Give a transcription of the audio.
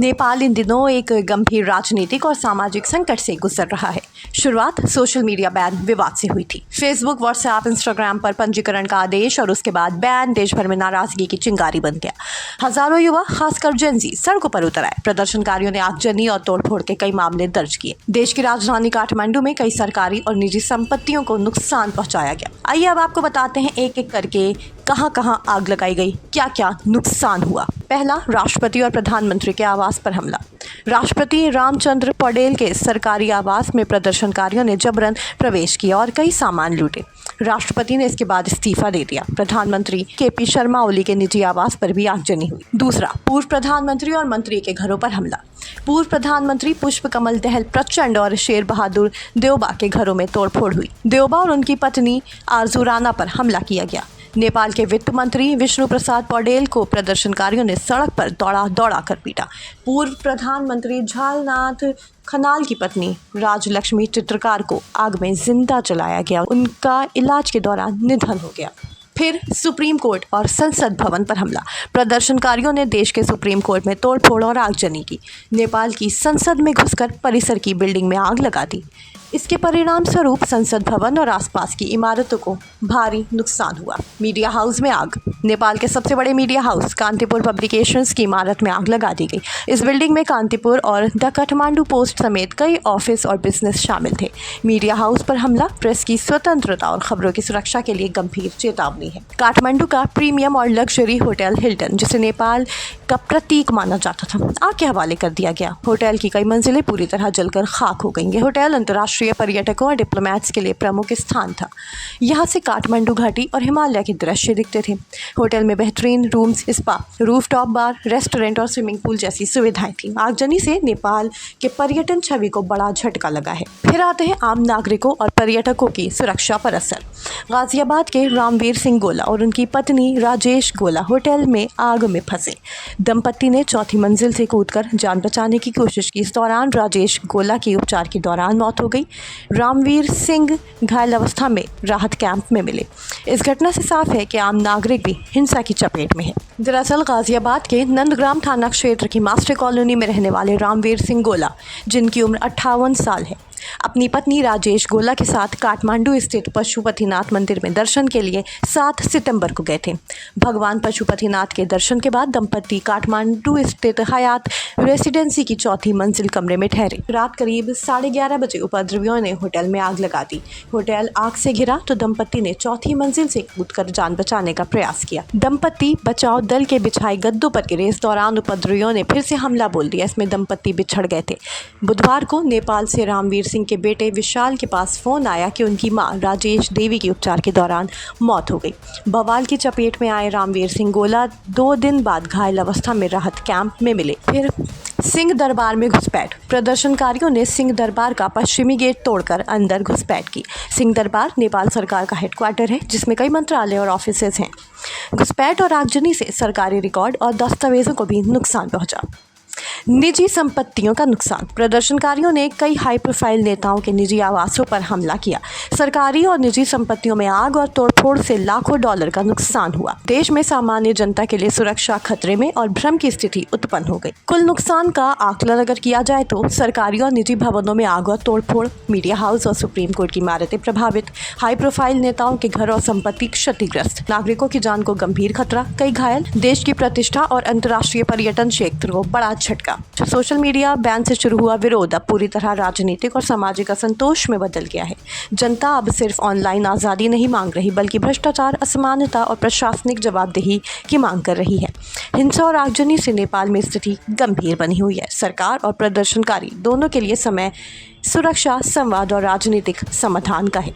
नेपाल इन दिनों एक गंभीर राजनीतिक और सामाजिक संकट से गुजर रहा है। शुरुआत सोशल मीडिया बैन विवाद से हुई थी। फेसबुक, व्हाट्सएप, इंस्टाग्राम पर पंजीकरण का आदेश और उसके बाद बैन देश भर में नाराजगी की चिंगारी बन गया। हजारों युवा, खासकर जेनजी, सड़कों पर उतर आए। प्रदर्शनकारियों ने आगजनी और तोड़फोड़ के कई मामले दर्ज किए। देश की राजधानी काठमांडू में कई सरकारी और निजी संपत्तियों को नुकसान पहुंचाया गया। आइए अब आपको बताते हैं एक एक करके कहां आग लगाई गई, क्या क्या नुकसान हुआ। पहला, राष्ट्रपति और प्रधानमंत्री के आवास पर हमला। राष्ट्रपति रामचंद्र पटेल के सरकारी आवास में प्रदर्शनकारियों ने जबरन प्रवेश किया और कई सामान लूटे। राष्ट्रपति ने इसके बाद इस्तीफा दे दिया। प्रधानमंत्री केपी शर्मा ओली के निजी आवास पर भी आगजनी हुई। दूसरा, पूर्व प्रधानमंत्री और मंत्री के घरों पर हमला। पूर्व प्रधानमंत्री पुष्प कमल दहल प्रचंड और शेर बहादुर देओबा के घरों में तोड़फोड़ हुई। देओबा और उनकी पत्नी आरजू राणा पर हमला किया गया। नेपाल के वित्त मंत्री विष्णु प्रसाद पौडेल को प्रदर्शनकारियों ने सड़क पर दौड़ा कर पीटा। पूर्व प्रधानमंत्री झालनाथ खनाल की पत्नी राजलक्ष्मी चित्रकार को आग में जिंदा जलाया गया। उनका इलाज के दौरान निधन हो गया। फिर सुप्रीम कोर्ट और संसद भवन पर हमला। प्रदर्शनकारियों ने देश के सुप्रीम कोर्ट में तोड़फोड़ और आगजनी की। नेपाल की संसद में घुसकर परिसर की बिल्डिंग में आग लगा दी। इसके परिणाम स्वरूप संसद भवन और आसपास की इमारतों को भारी नुकसान हुआ। मीडिया हाउस में आग। नेपाल के सबसे बड़े मीडिया हाउस कांतिपुर पब्लिकेशंस की इमारत में आग लगा दी गई। इस बिल्डिंग में कांतिपुर और द काठमांडू पोस्ट समेत कई ऑफिस और बिजनेस शामिल थे। मीडिया हाउस पर हमला प्रेस की स्वतंत्रता और खबरों की सुरक्षा के लिए गंभीर चेतावनी है। काठमांडू का प्रीमियम और लग्जरी होटल हिल्टन, जिसे नेपाल का प्रतीक माना जाता था, आग के हवाले कर दिया गया। होटल की कई मंजिलें पूरी तरह जलकर खाक हो गई। ये होटल अंतर्राष्ट्रीय पर्यटकों और डिप्लोमैट्स के लिए प्रमुख स्थान था। यहाँ से काठमांडू घाटी और हिमालय के दृश्य दिखते थे। होटल में बेहतरीन रूम्स, स्पा, रूफटॉप बार, रेस्टोरेंट और स्विमिंग पूल जैसी सुविधाएं थी। आगजनी से नेपाल के पर्यटन छवि को बड़ा झटका लगा है। फिर आते हैं आम नागरिकों और पर्यटकों की सुरक्षा पर असर। गाजियाबाद के रामवीर सिंह गोला और उनकी पत्नी राजेश गोला होटल में आग में फंसे। दंपत्ति ने चौथी मंजिल से कूदकर जान बचाने की कोशिश की। इस दौरान राजेश गोला की उपचार के दौरान मौत हो गई। रामवीर सिंह घायल अवस्था में राहत कैंप में मिले। इस घटना से साफ है कि आम नागरिक भी हिंसा की चपेट में है। दरअसल गाजियाबाद के नंदग्राम थाना क्षेत्र की मास्टर कॉलोनी में रहने वाले रामवीर सिंह गोला, जिनकी उम्र 58 साल है, अपनी पत्नी राजेश गोला के साथ काठमांडू स्थित पशुपतिनाथ मंदिर में दर्शन के लिए 7 सितंबर को गए थे। भगवान पशुपतिनाथ के दर्शन के बाद दंपत्ति काठमांडू स्थित हयात रेसिडेंसी की चौथी मंजिल कमरे में ठहरे। रात करीब 11:30 बजे उपद्रवियों ने होटल में आग लगा दी। होटल आग से घिरा तो दंपत्ति ने चौथी मंजिल से कूदकर जान बचाने का प्रयास किया। दंपत्ति बचाव दल के बिछाए गद्दों पर गिरे। इस दौरान उपद्रवियों ने फिर से हमला बोल दिया। इसमें दंपत्ति बिछड़ गए थे। बुधवार को नेपाल से रामवीर सिंह के बेटे विशाल के पास फोन आया कि उनकी मां राजेश देवी की उपचार के दौरान मौत हो गई। बवाल की चपेट में आए रामवीर सिंह गोला 2 दिन बाद घायल अवस्था में राहत कैंप में मिले। फिर सिंह दरबार में घुसपैठ। प्रदर्शनकारियों ने सिंह दरबार का पश्चिमी गेट तोड़कर अंदर घुसपैठ की। सिंह दरबार नेपाल सरकार का हेडक्वार्टर है, जिसमें कई मंत्रालय और ऑफिसेज हैं। घुसपैठ और आगजनी से सरकारी रिकॉर्ड और दस्तावेजों को भी नुकसान पहुंचा। निजी संपत्तियों का नुकसान। प्रदर्शनकारियों ने कई हाई प्रोफाइल नेताओं के निजी आवासों पर हमला किया। सरकारी और निजी संपत्तियों में आग और तोड़फोड़ से लाखों डॉलर का नुकसान हुआ। देश में सामान्य जनता के लिए सुरक्षा खतरे में और भ्रम की स्थिति उत्पन्न हो गई। कुल नुकसान का आकलन अगर किया जाए तो सरकारी और निजी भवनों में आग और तोड़फोड़, मीडिया हाउस और सुप्रीम कोर्ट की इमारतें प्रभावित, हाई प्रोफाइल नेताओं के घर और संपत्ति क्षतिग्रस्त, नागरिकों की जान को गंभीर खतरा, कई घायल, देश की प्रतिष्ठा और अंतर्राष्ट्रीय पर्यटन क्षेत्र को बड़ा झटका। सोशल मीडिया बैन से शुरू हुआ विरोध अब पूरी तरह राजनीतिक और सामाजिक असंतोष में बदल गया है। जनता अब सिर्फ ऑनलाइन आज़ादी नहीं मांग रही, बल्कि भ्रष्टाचार, असमानता और प्रशासनिक जवाबदेही की मांग कर रही है। हिंसा और आगजनी से नेपाल में स्थिति गंभीर बनी हुई है। सरकार और प्रदर्शनकारी दोनों के लिए समय सुरक्षा, संवाद और राजनीतिक समाधान का है।